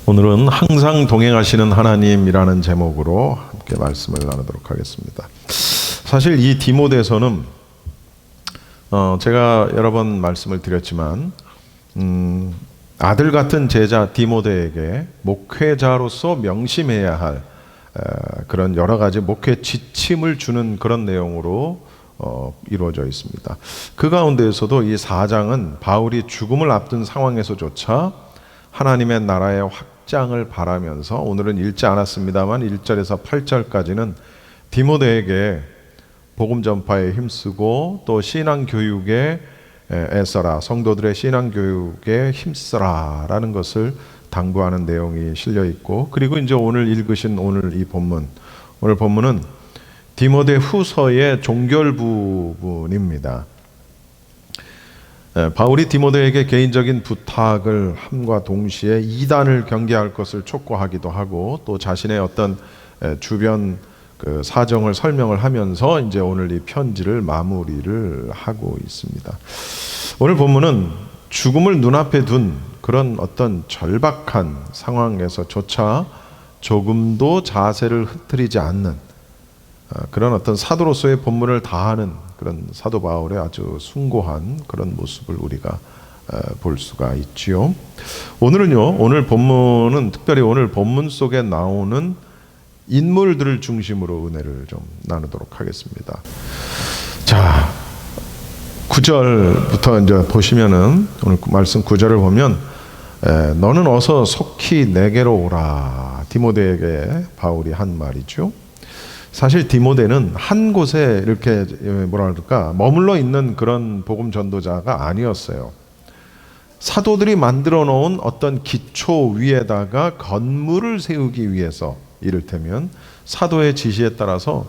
오늘은 항상 동행하시는 하나님이라는 제목으로 함께 말씀을 나누도록 하겠습니다. 사실 이 디모데서는 제가 여러 번 말씀을 드렸지만 아들 같은 제자 디모데에게 목회자로서 명심해야 할 그런 여러 가지 목회 지침을 주는 그런 내용으로 이루어져 있습니다. 그 가운데에서도 이 4장은 바울이 죽음을 앞둔 상황에서조차 하나님의 나라의 확장을 바라면서, 오늘은 읽지 않았습니다만 1절에서 8절까지는 디모데에게 복음 전파에 힘쓰고 또 신앙 교육에 애써라, 성도들의 신앙 교육에 힘쓰라 라는 것을 당부하는 내용이 실려 있고, 그리고 이제 오늘 읽으신 오늘 이 본문, 오늘 본문은 디모데 후서의 종결 부분입니다. 바울이 디모데에게 개인적인 부탁을 함과 동시에 이단을 경계할 것을 촉구하기도 하고, 또 자신의 어떤 주변 그 사정을 설명을 하면서 이제 오늘 이 편지를 마무리를 하고 있습니다. 오늘 본문은 죽음을 눈앞에 둔 그런 어떤 절박한 상황에서조차 조금도 자세를 흐트리지 않는 그런 어떤 사도로서의 본분을 다하는 그런 사도 바울의 아주 숭고한 그런 모습을 우리가 볼 수가 있지요. 오늘은요, 오늘 본문은 특별히 오늘 본문 속에 나오는 인물들을 중심으로 은혜를 좀 나누도록 하겠습니다. 자, 9절부터 이제 보시면은 오늘 말씀 9절을 보면 너는 어서 속히 내게로 오라, 디모데에게 바울이 한 말이죠. 사실 디모데는 한 곳에 이렇게 뭐라 그럴까 머물러 있는 그런 복음 전도자가 아니었어요. 사도들이 만들어 놓은 어떤 기초 위에다가 건물을 세우기 위해서, 이를테면 사도의 지시에 따라서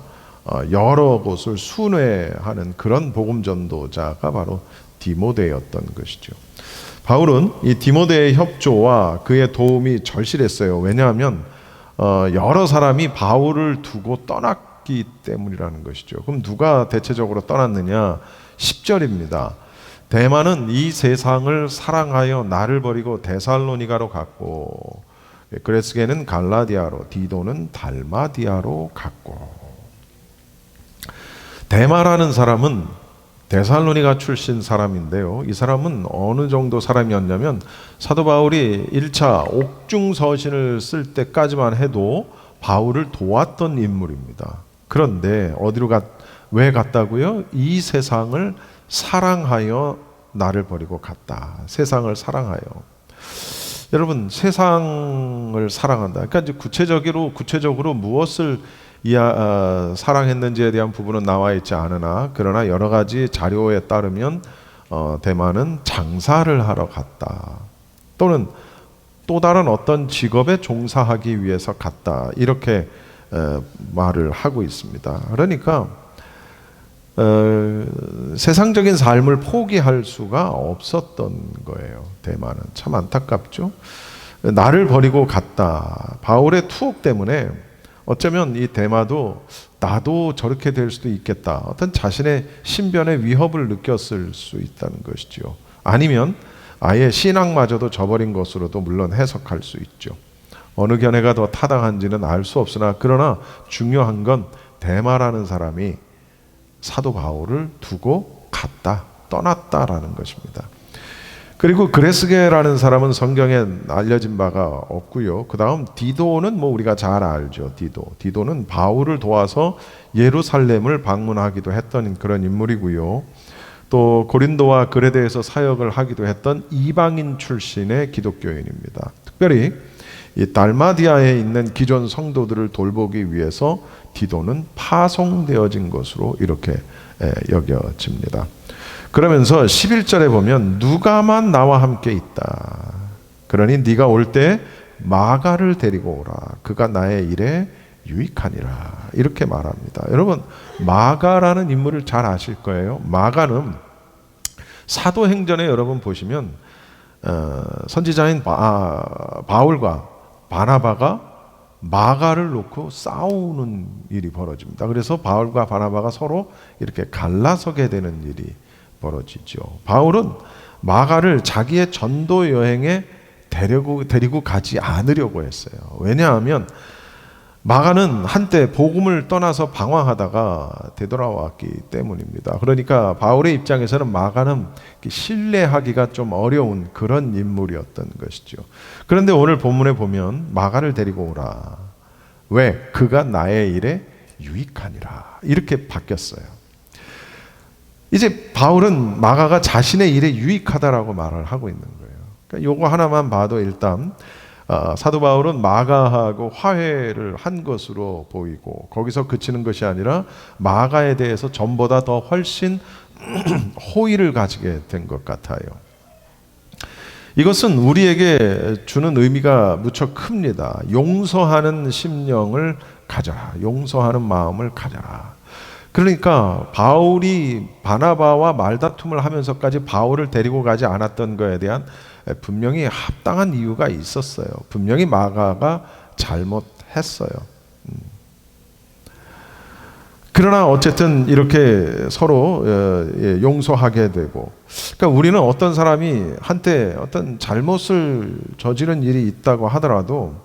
여러 곳을 순회하는 그런 복음 전도자가 바로 디모데였던 것이죠. 바울은 이 디모데의 협조와 그의 도움이 절실했어요. 왜냐하면 여러 사람이 바울을 두고 떠났기 때문이라는 것이죠. 그럼 누가 대체적으로 떠났느냐? 10절입니다. 대마는 이 세상을 사랑하여 나를 버리고 데살로니가로 갔고, 그레스게는 갈라디아로, 디도는 달마디아로 갔고. 대마라는 사람은 데살로니가 출신 사람인데요, 이 사람은 어느 정도 사람이었냐면 사도 바울이 1차 옥중서신을 쓸 때까지만 해도 바울을 도왔던 인물입니다. 그런데 왜 갔다고요? 이 세상을 사랑하여 나를 버리고 갔다. 세상을 사랑하여. 여러분, 세상을 사랑한다. 그러니까 이제 구체적으로 무엇을 사랑했는지에 대한 부분은 나와 있지 않으나, 그러나 여러 가지 자료에 따르면 대마는 장사를 하러 갔다, 또는 또 다른 어떤 직업에 종사하기 위해서 갔다, 이렇게 말을 하고 있습니다. 그러니까 세상적인 삶을 포기할 수가 없었던 거예요. 대마는 참 안타깝죠. 나를 버리고 갔다. 바울의 투옥 때문에 어쩌면 이 대마도 나도 저렇게 될 수도 있겠다, 어떤 자신의 신변의 위협을 느꼈을 수 있다는 것이죠. 아니면 아예 신앙마저도 저버린 것으로도 물론 해석할 수 있죠. 어느 견해가 더 타당한지는 알 수 없으나, 그러나 중요한 건 대마라는 사람이 사도 바울을 두고 갔다, 떠났다라는 것입니다. 그리고 그레스게라는 사람은 성경에 알려진 바가 없고요. 그 다음 디도는 우리가 잘 알죠. 디도는 바울을 도와서 예루살렘을 방문하기도 했던 그런 인물이고요. 또 고린도와 그레데에서 사역을 하기도 했던 이방인 출신의 기독교인입니다. 특별히 이 달마디아에 있는 기존 성도들을 돌보기 위해서 디도는 파송되어진 것으로 이렇게 여겨집니다. 그러면서 11절에 보면 누가만 나와 함께 있다. 그러니 네가 올 때 마가를 데리고 오라. 그가 나의 일에 유익하니라. 이렇게 말합니다. 여러분, 마가라는 인물을 잘 아실 거예요. 마가는 사도행전에 여러분 보시면 선지자인 바울과 바나바가 마가를 놓고 싸우는 일이 벌어집니다. 그래서 바울과 바나바가 서로 이렇게 갈라서게 되는 일이 벌어지죠. 바울은 마가를 자기의 전도 여행의 데리고 가지 않으려고 했어요. 왜냐하면 마가는 한때 복음을 떠나서 방황하다가 되돌아왔기 때문입니다. 그러니까 바울의 입장에서는 마가는 신뢰하기가 좀 어려운 그런 인물이었던 것이죠. 그런데 오늘 본문에 보면 마가를 데리고 오라. 왜? 그가 나의 일에 유익하니라. 이렇게 바뀌었어요. 이제 바울은 마가가 자신의 일에 유익하다라고 말을 하고 있는 거예요. 그러니까 요거 하나만 봐도 일단 사도 바울은 마가하고 화해를 한 것으로 보이고, 거기서 그치는 것이 아니라 마가에 대해서 전보다 더 훨씬 호의를 가지게 된 것 같아요. 이것은 우리에게 주는 의미가 무척 큽니다. 용서하는 심령을 가져라. 용서하는 마음을 가져라. 그러니까 바울이 바나바와 말다툼을 하면서까지 바울을 데리고 가지 않았던 것에 대한 분명히 합당한 이유가 있었어요. 분명히 마가가 잘못했어요. 그러나 어쨌든 이렇게 서로 용서하게 되고, 그러니까 우리는 어떤 사람이 한때 어떤 잘못을 저지른 일이 있다고 하더라도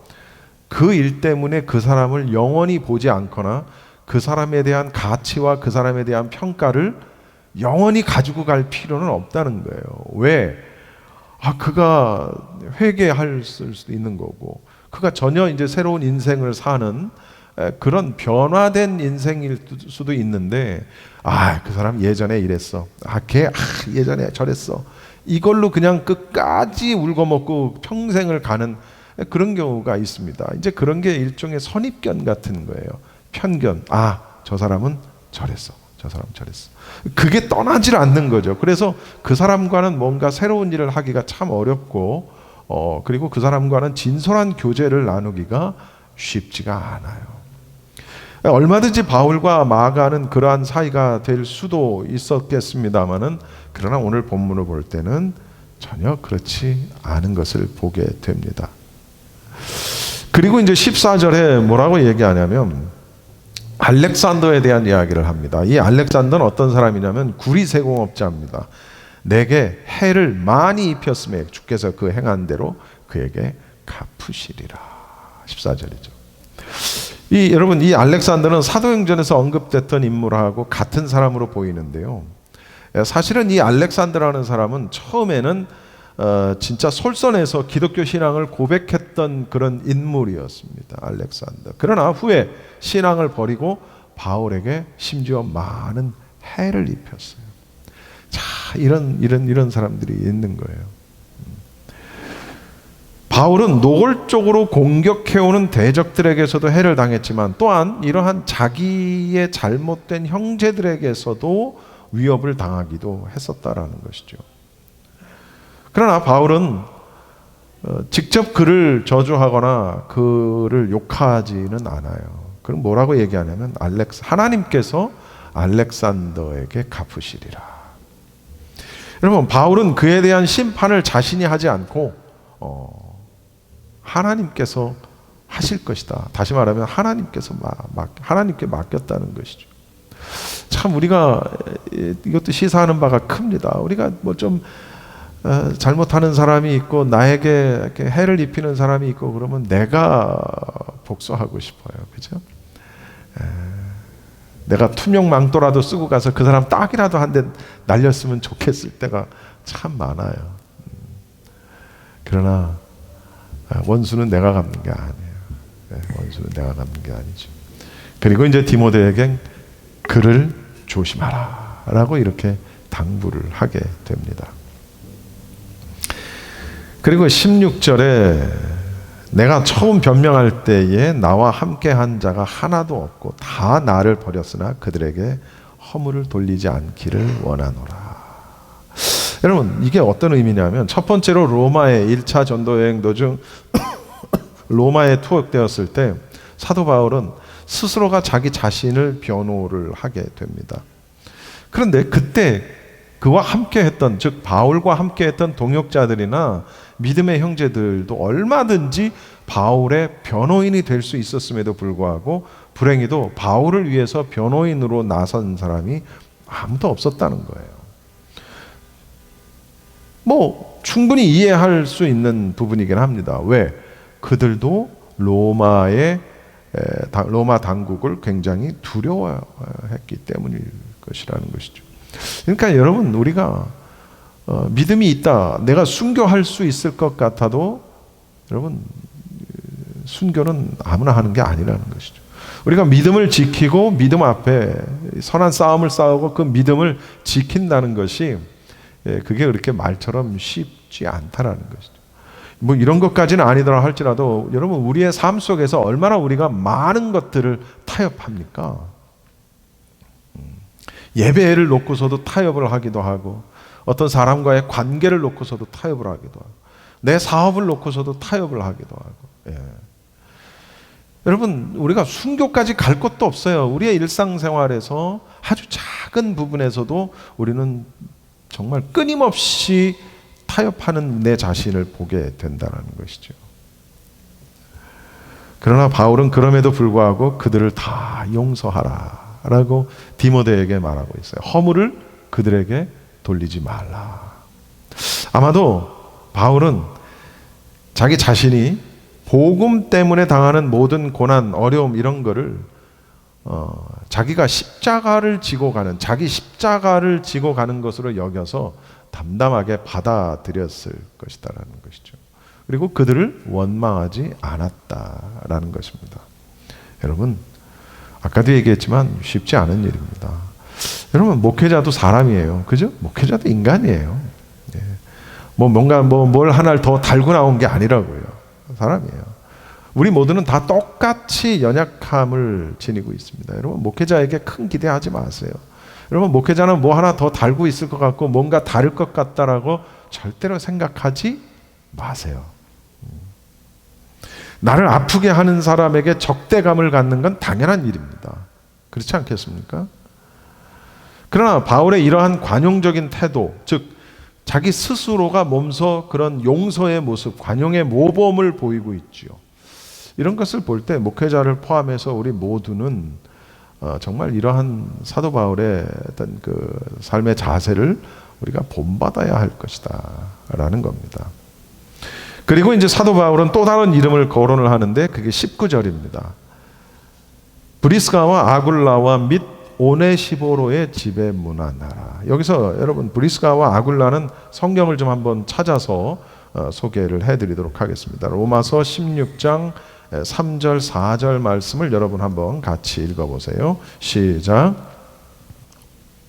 그 일 때문에 그 사람을 영원히 보지 않거나 그 사람에 대한 가치와 그 사람에 대한 평가를 영원히 가지고 갈 필요는 없다는 거예요. 왜? 그가 회개할 수도 있는 거고, 그가 전혀 이제 새로운 인생을 사는 그런 변화된 인생일 수도 있는데, 그 사람 예전에 이랬어. 걔 예전에 저랬어. 이걸로 그냥 끝까지 울고먹고 평생을 가는 그런 경우가 있습니다. 이제 그런 게 일종의 선입견 같은 거예요. 편견. 저 사람은 저랬어. 저 사람 저랬어. 그게 떠나질 않는 거죠. 그래서 그 사람과는 뭔가 새로운 일을 하기가 참 어렵고, 그리고 그 사람과는 진솔한 교제를 나누기가 쉽지가 않아요. 얼마든지 바울과 마가는 그러한 사이가 될 수도 있었겠습니다만은, 그러나 오늘 본문을 볼 때는 전혀 그렇지 않은 것을 보게 됩니다. 그리고 이제 14절에 뭐라고 얘기하냐면 알렉산더에 대한 이야기를 합니다. 이 알렉산더는 어떤 사람이냐면 구리세공업자입니다. 내게 해를 많이 입혔음에 주께서 그 행한 대로 그에게 갚으시리라. 14절이죠. 여러분, 이 알렉산더는 사도행전에서 언급됐던 인물하고 같은 사람으로 보이는데요. 사실은 이 알렉산더라는 사람은 처음에는 진짜 솔선해서 기독교 신앙을 고백했던 그런 인물이었습니다. 알렉산더. 그러나 후에 신앙을 버리고 바울에게 심지어 많은 해를 입혔어요. 자, 이런 사람들이 있는 거예요. 바울은 노골적으로 공격해오는 대적들에게서도 해를 당했지만, 또한 이러한 자기의 잘못된 형제들에게서도 위협을 당하기도 했었다라는 것이죠. 그러나 바울은 직접 그를 저주하거나 그를 욕하지는 않아요. 그럼 뭐라고 얘기하냐면 하나님께서 알렉산더에게 갚으시리라. 여러분, 바울은 그에 대한 심판을 자신이 하지 않고 하나님께서 하실 것이다. 다시 말하면 하나님께 맡겼다는 것이죠. 참 우리가 이것도 시사하는 바가 큽니다. 우리가 뭐 좀 잘못하는 사람이 있고 나에게 이렇게 해를 입히는 사람이 있고 그러면 내가 복수하고 싶어요. 그죠? 내가 투명 망토라도 쓰고 가서 그 사람 딱이라도 한 대 날렸으면 좋겠을 때가 참 많아요. 그러나 원수는 내가 갚는 게 아니에요. 원수는 내가 갚는 게 아니죠. 그리고 이제 디모데에겐 그를 조심하라 라고 이렇게 당부를 하게 됩니다. 그리고 16절에 내가 처음 변명할 때에 나와 함께 한 자가 하나도 없고 다 나를 버렸으나 그들에게 허물을 돌리지 않기를 원하노라. 여러분, 이게 어떤 의미냐면, 첫 번째로 로마의 1차 전도 여행 도중 로마에 투옥되었을 때 사도 바울은 스스로가 자기 자신을 변호를 하게 됩니다. 그런데 그때 그와 함께 했던, 즉 바울과 함께 했던 동역자들이나 믿음의 형제들도 얼마든지 바울의 변호인이 될 수 있었음에도 불구하고 불행히도 바울을 위해서 변호인으로 나선 사람이 아무도 없었다는 거예요. 뭐 충분히 이해할 수 있는 부분이긴 합니다. 왜? 그들도 로마 당국을 굉장히 두려워했기 때문일 것이라는 것이죠. 그러니까 여러분, 우리가 믿음이 있다, 내가 순교할 수 있을 것 같아도 여러분, 순교는 아무나 하는 게 아니라는 것이죠. 우리가 믿음을 지키고 믿음 앞에 선한 싸움을 싸우고 그 믿음을 지킨다는 것이 그게 그렇게 말처럼 쉽지 않다라는 것이죠. 뭐 이런 것까지는 아니더라 할지라도 여러분, 우리의 삶 속에서 얼마나 우리가 많은 것들을 타협합니까? 예배를 놓고서도 타협을 하기도 하고, 어떤 사람과의 관계를 놓고서도 타협을 하기도 하고, 내 사업을 놓고서도 타협을 하기도 하고. 예. 여러분, 우리가 순교까지 갈 것도 없어요. 우리의 일상생활에서 아주 작은 부분에서도 우리는 정말 끊임없이 타협하는 내 자신을 보게 된다는 것이죠. 그러나 바울은 그럼에도 불구하고 그들을 다 용서하라 라고 디모데에게 말하고 있어요. 허물을 그들에게 돌리지 말라. 아마도 바울은 자기 자신이 복음 때문에 당하는 모든 고난, 어려움 이런 거를 자기가 십자가를 지고 가는, 자기 십자가를 지고 가는 것으로 여겨서 담담하게 받아들였을 것이다라는 것이죠. 그리고 그들을 원망하지 않았다라는 것입니다. 여러분, 아까도 얘기했지만 쉽지 않은 일입니다. 여러분, 목회자도 사람이에요. 그죠? 목회자도 인간이에요. 예. 뭔가 뭘 하나를 더 달고 나온 게 아니라고요. 사람이에요. 우리 모두는 다 똑같이 연약함을 지니고 있습니다. 여러분, 목회자에게 큰 기대하지 마세요. 여러분, 목회자는 뭐 하나 더 달고 있을 것 같고 뭔가 다를 것 같다라고 절대로 생각하지 마세요. 나를 아프게 하는 사람에게 적대감을 갖는 건 당연한 일입니다. 그렇지 않겠습니까? 그러나 바울의 이러한 관용적인 태도, 즉 자기 스스로가 몸소 그런 용서의 모습, 관용의 모범을 보이고 있지요. 이런 것을 볼 때 목회자를 포함해서 우리 모두는 정말 이러한 사도 바울의 어떤 그 삶의 자세를 우리가 본받아야 할 것이다 라는 겁니다. 그리고 이제 사도 바울은 또 다른 이름을 거론을 하는데 그게 19절입니다. 브리스가와 아굴라와 및 오네시보로의 집에 문안하라. 여기서 여러분, 브리스가와 아굴라는 성경을 좀 한번 찾아서 소개를 해드리도록 하겠습니다. 로마서 16장 3절 4절 말씀을 여러분 한번 같이 읽어보세요. 시작.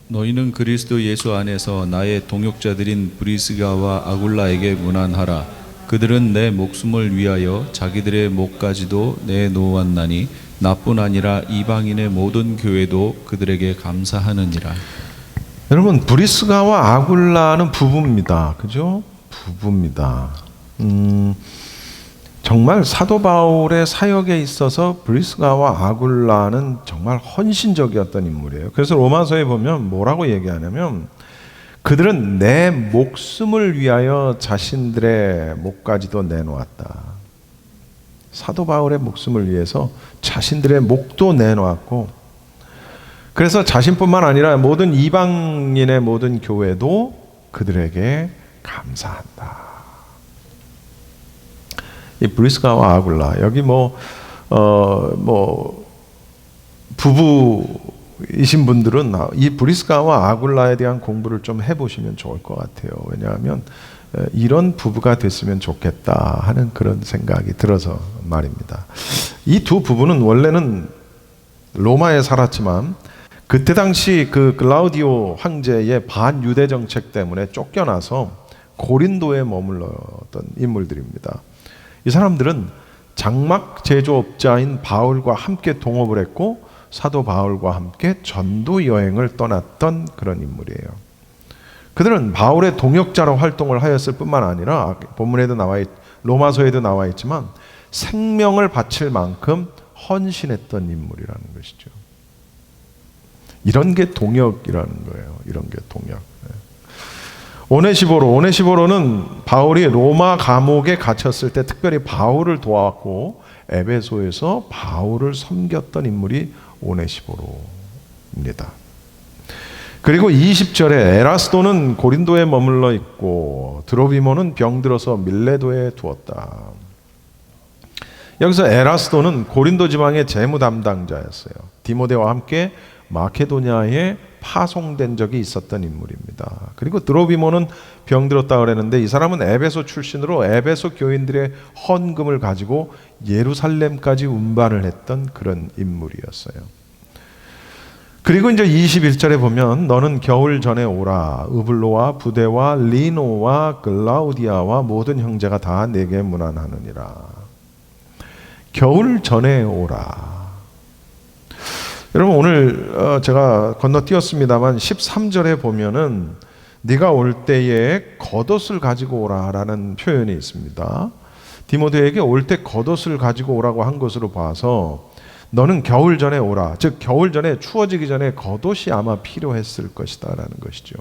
너희는 그리스도 예수 안에서 나의 동역자들인 브리스가와 아굴라에게 문안하라. 그들은 내 목숨을 위하여 자기들의 목까지도 내놓았나니 나뿐 아니라 이방인의 모든 교회도 그들에게 감사하느니라. 여러분, 브리스가와 아굴라는 부부입니다. 그죠? 부부입니다. 정말 사도 바울의 사역에 있어서 브리스가와 아굴라는 정말 헌신적이었던 인물이에요. 그래서 로마서에 보면 뭐라고 얘기하냐면 그들은 내 목숨을 위하여 자신들의 목까지도 내놓았다. 사도 바울의 목숨을 위해서 자신들의 목도 내놓았고, 그래서 자신뿐만 아니라 모든 이방인의 모든 교회도 그들에게 감사한다. 이 브리스가와 아굴라, 여기 부부이신 분들은 이 브리스가와 아굴라에 대한 공부를 좀 해보시면 좋을 것 같아요. 왜냐하면 이런 부부가 됐으면 좋겠다 하는 그런 생각이 들어서 말입니다. 이 두 부부는 원래는 로마에 살았지만 그때 당시 그 글라우디오 황제의 반유대 정책 때문에 쫓겨나서 고린도에 머물렀던 인물들입니다. 이 사람들은 장막 제조업자인 바울과 함께 동업을 했고 사도 바울과 함께 전도 여행을 떠났던 그런 인물이에요. 그들은 바울의 동역자로 활동을 하였을 뿐만 아니라 본문에도 로마서에도 나와 있지만 생명을 바칠 만큼 헌신했던 인물이라는 것이죠. 이런 게 동역이라는 거예요. 이런 게 동역. 오네시보로는 바울이 로마 감옥에 갇혔을 때 특별히 바울을 도왔고 에베소에서 바울을 섬겼던 인물이 오네시보로입니다. 그리고 20절에 에라스도는 고린도에 머물러 있고 드로비모는 병들어서 밀레도에 두었다. 여기서 에라스도는 고린도 지방의 재무 담당자였어요. 디모데와 함께 마케도니아에 파송된 적이 있었던 인물입니다. 그리고 드로비모는 병들었다 그랬는데 이 사람은 에베소 출신으로 에베소 교인들의 헌금을 가지고 예루살렘까지 운반을 했던 그런 인물이었어요. 그리고 이제 21절에 보면 너는 겨울 전에 오라. 으블로와 부데와 리노와 글라우디아와 모든 형제가 다 내게 문안하느니라. 겨울 전에 오라. 여러분 오늘 제가 건너뛰었습니다만 13절에 보면은 네가 올 때에 겉옷을 가지고 오라라는 표현이 있습니다. 디모데에게 올 때 겉옷을 가지고 오라고 한 것으로 봐서 너는 겨울 전에 오라. 즉 겨울 전에 추워지기 전에 겉옷이 아마 필요했을 것이다라는 것이죠.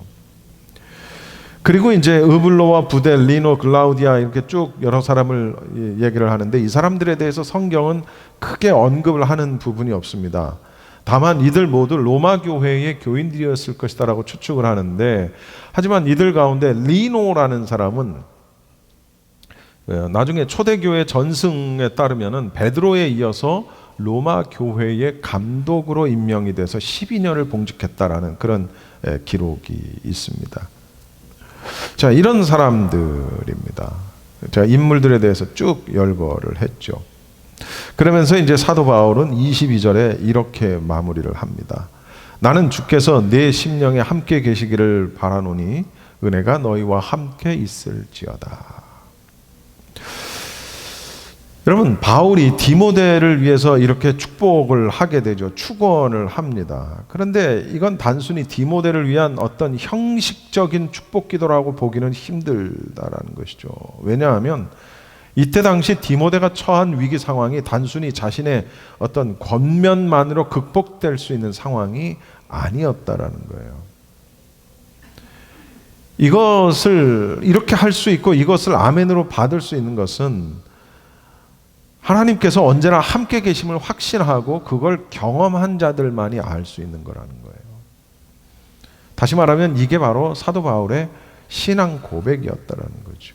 그리고 이제 으블로와 부데, 리노, 글라우디아 이렇게 쭉 여러 사람을 얘기를 하는데 이 사람들에 대해서 성경은 크게 언급을 하는 부분이 없습니다. 다만 이들 모두 로마 교회의 교인들이었을 것이다라고 추측을 하는데 하지만 이들 가운데 리노라는 사람은 나중에 초대교회 전승에 따르면은 베드로에 이어서 로마 교회의 감독으로 임명이 돼서 12년을 봉직했다라는 그런 기록이 있습니다. 자, 이런 사람들입니다. 제가 인물들에 대해서 쭉 열거를 했죠. 그러면서 이제 사도 바울은 22절에 이렇게 마무리를 합니다. 나는 주께서 내 심령에 함께 계시기를 바라노니 은혜가 너희와 함께 있을지어다. 여러분 바울이 디모데를 위해서 이렇게 축복을 하게 되죠. 축원을 합니다. 그런데 이건 단순히 디모데를 위한 어떤 형식적인 축복 기도라고 보기는 힘들다라는 것이죠. 왜냐하면 이때 당시 디모데가 처한 위기 상황이 단순히 자신의 어떤 권면만으로 극복될 수 있는 상황이 아니었다라는 거예요. 이것을 이렇게 할 수 있고 이것을 아멘으로 받을 수 있는 것은 하나님께서 언제나 함께 계심을 확신하고 그걸 경험한 자들만이 알 수 있는 거라는 거예요. 다시 말하면 이게 바로 사도 바울의 신앙 고백이었다라는 거죠.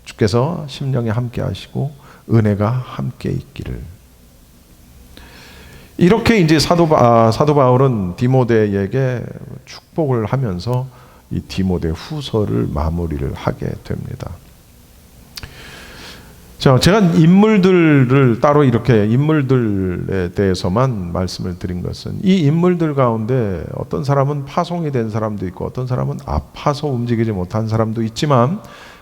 주께서 심령에 함께 하시고 은혜가 함께 있기를. 이렇게 이제 사도 바울은 디모데에게 축복을 하면서 이 디모데 후서를 마무리를 하게 됩니다. 자, 제가 인물들을 따로 이렇게 인물들에 대해서만 말씀을 드린 것은 이 인물들 가운데 어떤 사람은 파송이 된 사람도 있고 어떤 사람은 아파서 움직이지 못한 사람도 있지만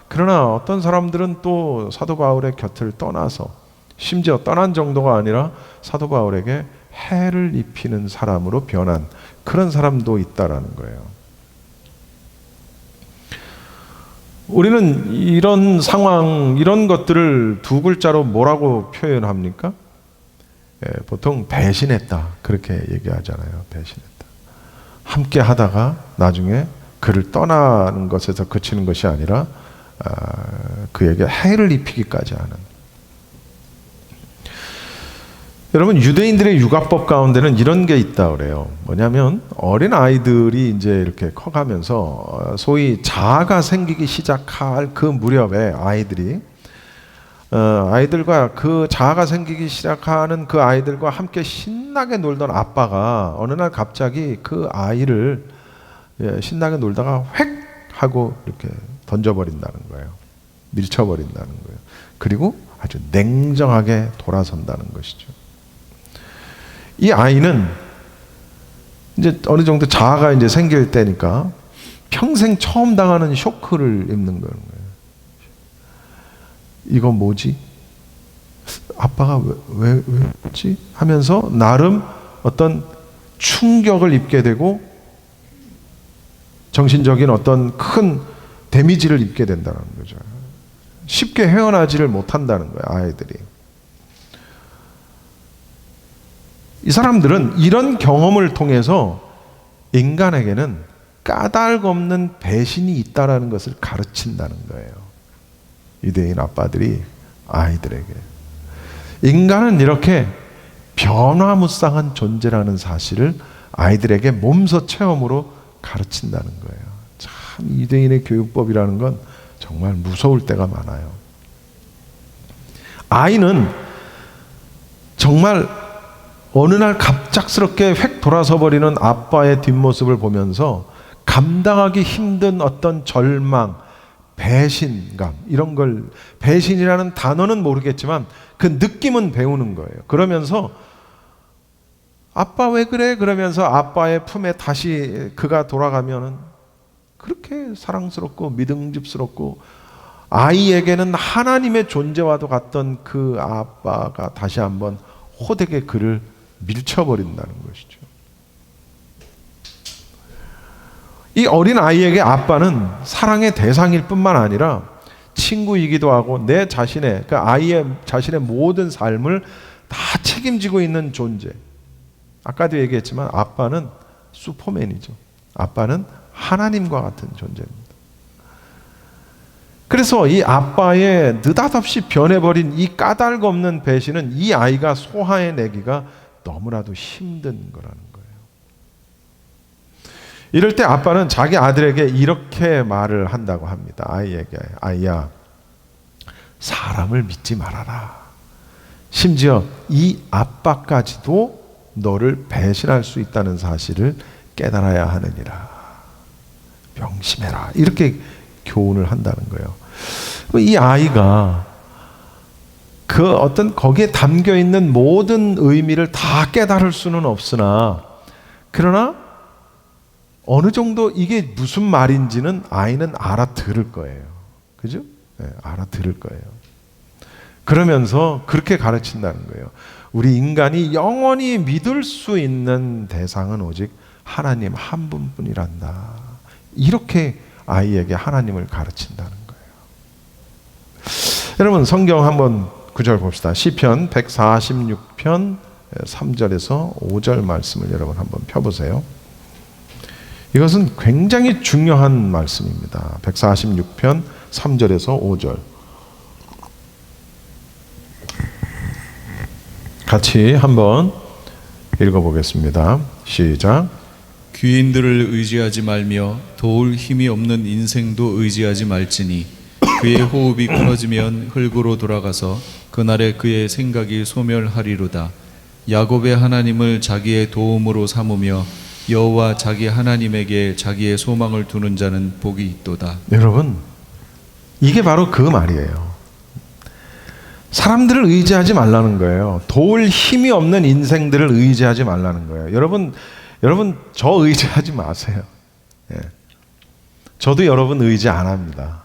그러나 어떤 사람들은 또 사도 바울의 곁을 떠나서 심지어 떠난 정도가 아니라 사도 바울에게 해를 입히는 사람으로 변한 그런 사람도 있다라는 거예요. 우리는 이런 상황, 이런 것들을 두 글자로 뭐라고 표현합니까? 보통 배신했다 그렇게 얘기하잖아요. 배신했다. 함께 하다가 나중에 그를 떠나는 것에서 그치는 것이 아니라 그에게 해를 입히기까지 하는. 여러분 유대인들의 육아법 가운데는 이런 게 있다 그래요. 뭐냐면 어린 아이들이 이제 이렇게 커가면서 소위 자아가 생기기 시작할 그 무렵에 아이들과 그 자아가 생기기 시작하는 그 아이들과 함께 신나게 놀던 아빠가 어느 날 갑자기 그 아이를 신나게 놀다가 획 하고 이렇게 던져버린다는 거예요. 밀쳐버린다는 거예요. 그리고 아주 냉정하게 돌아선다는 것이죠. 이 아이는 이제 어느 정도 자아가 이제 생길 때니까 평생 처음 당하는 쇼크를 입는 거예요. 이거 뭐지? 아빠가 왜지? 하면서 나름 어떤 충격을 입게 되고 정신적인 어떤 큰 데미지를 입게 된다는 거죠. 쉽게 헤어나지를 못한다는 거예요, 아이들이. 이 사람들은 이런 경험을 통해서 인간에게는 까닭 없는 배신이 있다라는 것을 가르친다는 거예요. 유대인 아빠들이 아이들에게. 인간은 이렇게 변화무쌍한 존재라는 사실을 아이들에게 몸소 체험으로 가르친다는 거예요. 참 유대인의 교육법이라는 건 정말 무서울 때가 많아요. 아이는 정말 어느 날 갑작스럽게 획 돌아서 버리는 아빠의 뒷모습을 보면서 감당하기 힘든 어떤 절망, 배신감, 이런 걸, 배신이라는 단어는 모르겠지만 그 느낌은 배우는 거예요. 그러면서 아빠 왜 그래? 그러면서 아빠의 품에 다시 그가 돌아가면은 그렇게 사랑스럽고 믿음직스럽고, 아이에게는 하나님의 존재와도 같던 그 아빠가 다시 한번 호되게 그를 밀쳐버린다는 것이죠. 이 어린 아이에게 아빠는 사랑의 대상일 뿐만 아니라 친구이기도 하고 내 자신의, 그 아이의 자신의 모든 삶을 다 책임지고 있는 존재. 아까도 얘기했지만 아빠는 슈퍼맨이죠. 아빠는 하나님과 같은 존재입니다. 그래서 이 아빠의 느닷없이 변해버린 이 까닭 없는 배신은 이 아이가 소화해내기가 너무나도 힘든 거라는 거예요. 이럴 때 아빠는 자기 아들에게 이렇게 말을 한다고 합니다. 아이에게, 아이야, 사람을 믿지 말아라. 심지어 이 아빠까지도 너를 배신할 수 있다는 사실을 깨달아야 하느니라. 명심해라. 이렇게 교훈을 한다는 거예요. 이 아이가 그 어떤 거기에 담겨 있는 모든 의미를 다 깨달을 수는 없으나, 그러나 어느 정도 이게 무슨 말인지는 아이는 알아들을 거예요. 그죠? 네, 알아들을 거예요. 그러면서 그렇게 가르친다는 거예요. 우리 인간이 영원히 믿을 수 있는 대상은 오직 하나님 한 분뿐이란다. 이렇게 아이에게 하나님을 가르친다는 거예요. 여러분, 성경 한번 구절 봅시다. 시편 146편 3절에서 5절 말씀을 여러분 한번 펴보세요. 이것은 굉장히 중요한 말씀입니다. 146편 3절에서 5절. 같이 한번 읽어보겠습니다. 시작. 귀인들을 의지하지 말며 도울 힘이 없는 인생도 의지하지 말지니 그의 호흡이 끊어지면 흙으로 돌아가서 그날에 그의 생각이 소멸하리로다. 야곱의 하나님을 자기의 도움으로 삼으며 여호와 자기 하나님에게 자기의 소망을 두는 자는 복이 있도다. 여러분, 이게 바로 그 말이에요. 사람들을 의지하지 말라는 거예요. 도울 힘이 없는 인생들을 의지하지 말라는 거예요. 여러분 저 의지하지 마세요. 예. 저도 여러분 의지 안 합니다.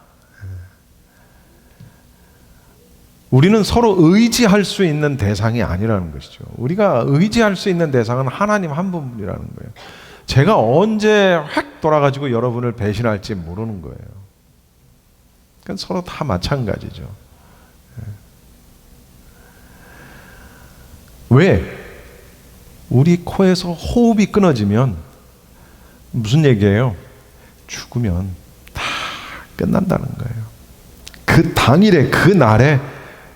우리는 서로 의지할 수 있는 대상이 아니라는 것이죠. 우리가 의지할 수 있는 대상은 하나님 한 분이라는 거예요. 제가 언제 획 돌아가지고 여러분을 배신할지 모르는 거예요. 그러니까 서로 다 마찬가지죠. 왜? 우리 코에서 호흡이 끊어지면 무슨 얘기예요? 죽으면 다 끝난다는 거예요. 그 당일에, 그 날에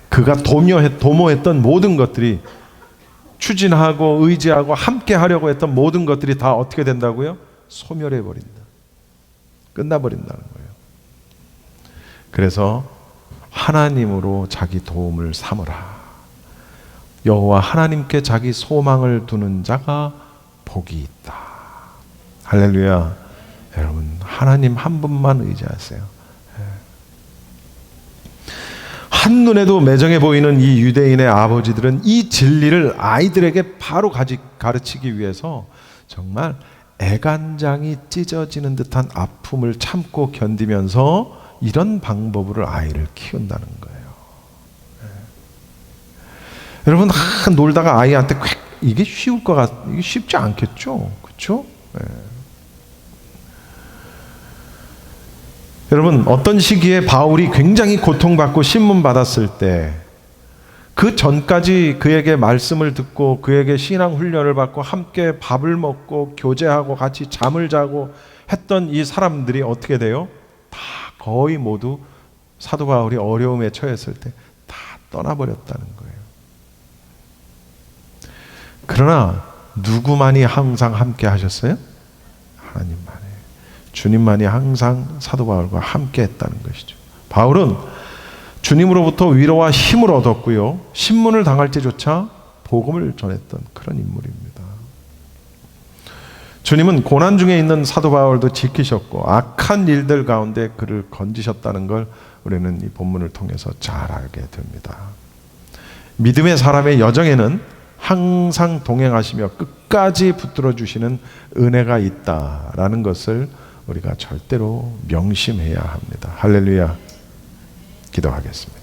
그가 도모했던 모든 것들이, 추진하고 의지하고 함께 하려고 했던 모든 것들이 다 어떻게 된다고요? 소멸해 버린다. 끝나버린다는 거예요. 그래서 하나님으로 자기 도움을 삼으라. 여호와 하나님께 자기 소망을 두는 자가 복이 있다. 할렐루야. 여러분, 하나님 한 분만 의지하세요. 한눈에도 매정해 보이는 이 유대인의 아버지들은 이 진리를 아이들에게 바로 가르치기 위해서 정말 애간장이 찢어지는 듯한 아픔을 참고 견디면서 이런 방법으로 아이를 키운다는 거예요. 여러분, 놀다가 아이한테 이게 쉬울 것 이게 쉽지 않겠죠? 그렇죠? 여러분, 어떤 시기에 바울이 굉장히 고통받고 신문 받았을 때, 그 전까지 그에게 말씀을 듣고 그에게 신앙 훈련을 받고 함께 밥을 먹고 교제하고 같이 잠을 자고 했던 이 사람들이 어떻게 돼요? 다 거의 모두 사도 바울이 어려움에 처했을 때 다 떠나버렸다는 거예요. 그러나 누구만이 항상 함께 하셨어요? 하나님만이. 주님만이 항상 사도 바울과 함께 했다는 것이죠. 바울은 주님으로부터 위로와 힘을 얻었고요. 신문을 당할 때조차 복음을 전했던 그런 인물입니다. 주님은 고난 중에 있는 사도 바울도 지키셨고 악한 일들 가운데 그를 건지셨다는 걸 우리는 이 본문을 통해서 잘 알게 됩니다. 믿음의 사람의 여정에는 항상 동행하시며 끝까지 붙들어 주시는 은혜가 있다라는 것을 우리가 절대로 명심해야 합니다. 할렐루야. 기도하겠습니다.